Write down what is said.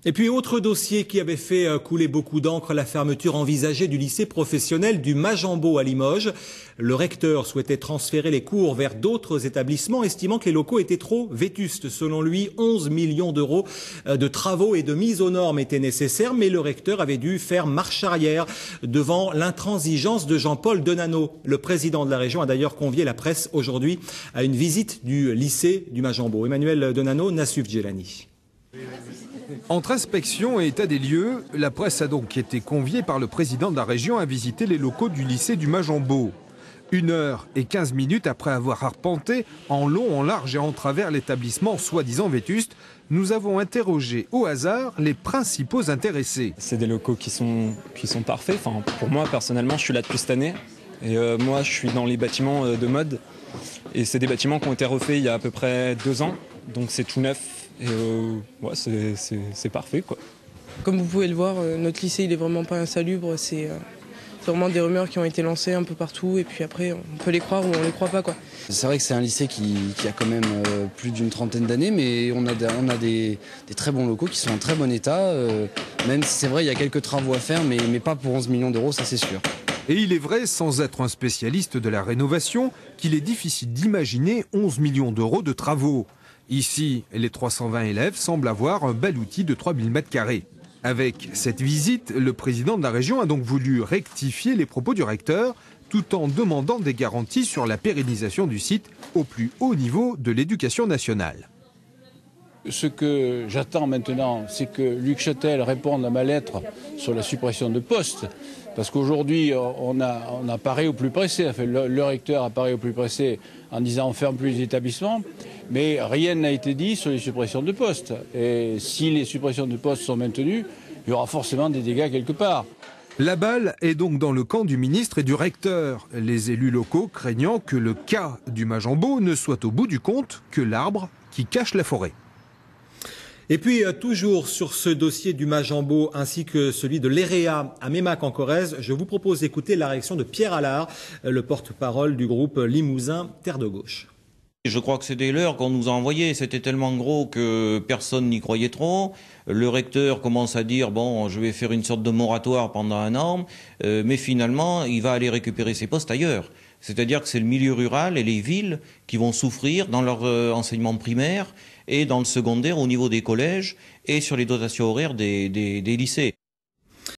Et puis, autre dossier qui avait fait couler beaucoup d'encre, la fermeture envisagée du lycée professionnel du Majambo à Limoges. Le recteur souhaitait transférer les cours vers d'autres établissements, estimant que les locaux étaient trop vétustes. Selon lui, 11 millions d'euros de travaux et de mise aux normes étaient nécessaires, mais le recteur avait dû faire marche arrière devant l'intransigeance de Jean-Paul Denanot. Le président de la région a d'ailleurs convié la presse aujourd'hui à une visite du lycée du Majambo. Emmanuel Denanot, Nassuf Djelani. Entre inspection et état des lieux, la presse a donc été conviée par le président de la région à visiter les locaux du lycée du Majambo. 1h15 après avoir arpenté en long, en large et en travers l'établissement soi-disant vétuste, nous avons interrogé au hasard les principaux intéressés. C'est des locaux qui sont parfaits. Enfin, pour moi, personnellement, je suis là depuis cette année. Et moi, je suis dans les bâtiments de mode. Et c'est des bâtiments qui ont été refaits il y a à peu près 2 ans. Donc c'est tout neuf. Et ouais, c'est parfait, quoi. Comme vous pouvez le voir, notre lycée il est vraiment pas insalubre. C'est vraiment des rumeurs qui ont été lancées un peu partout. Et puis après, on peut les croire ou on les croit pas, quoi. C'est vrai que c'est un lycée qui a quand même plus d'une trentaine d'années, mais on a des très bons locaux qui sont en très bon état. Même si c'est vrai, il y a quelques travaux à faire, mais pas pour 11 millions d'euros, ça c'est sûr. Et il est vrai, sans être un spécialiste de la rénovation, qu'il est difficile d'imaginer 11 millions d'euros de travaux. Ici, les 320 élèves semblent avoir un bel outil de 3000 m². Avec cette visite, le président de la région a donc voulu rectifier les propos du recteur, tout en demandant des garanties sur la pérennisation du site au plus haut niveau de l'éducation nationale. Ce que j'attends maintenant, c'est que Luc Châtel réponde à ma lettre sur la suppression de postes. Parce qu'aujourd'hui, on apparaît au plus pressé. Enfin, le recteur apparaît au plus pressé en disant on ne ferme plus les établissements. Mais rien n'a été dit sur les suppressions de postes. Et si les suppressions de postes sont maintenues, il y aura forcément des dégâts quelque part. La balle est donc dans le camp du ministre et du recteur. Les élus locaux craignant que le cas du Majambo ne soit au bout du compte que l'arbre qui cache la forêt. Et puis, toujours sur ce dossier du Majambo ainsi que celui de l'EREA à Meymac en Corrèze, je vous propose d'écouter la réaction de Pierre Allard, le porte-parole du groupe Limousin Terre de Gauche. Je crois que c'est des leurres qu'on nous a envoyés. C'était tellement gros que personne n'y croyait trop. Le recteur commence à dire, bon, je vais faire une sorte de moratoire pendant 1 an, mais finalement, il va aller récupérer ses postes ailleurs. C'est-à-dire que c'est le milieu rural et les villes qui vont souffrir dans leur enseignement primaire et dans le secondaire au niveau des collèges et sur les dotations horaires des lycées.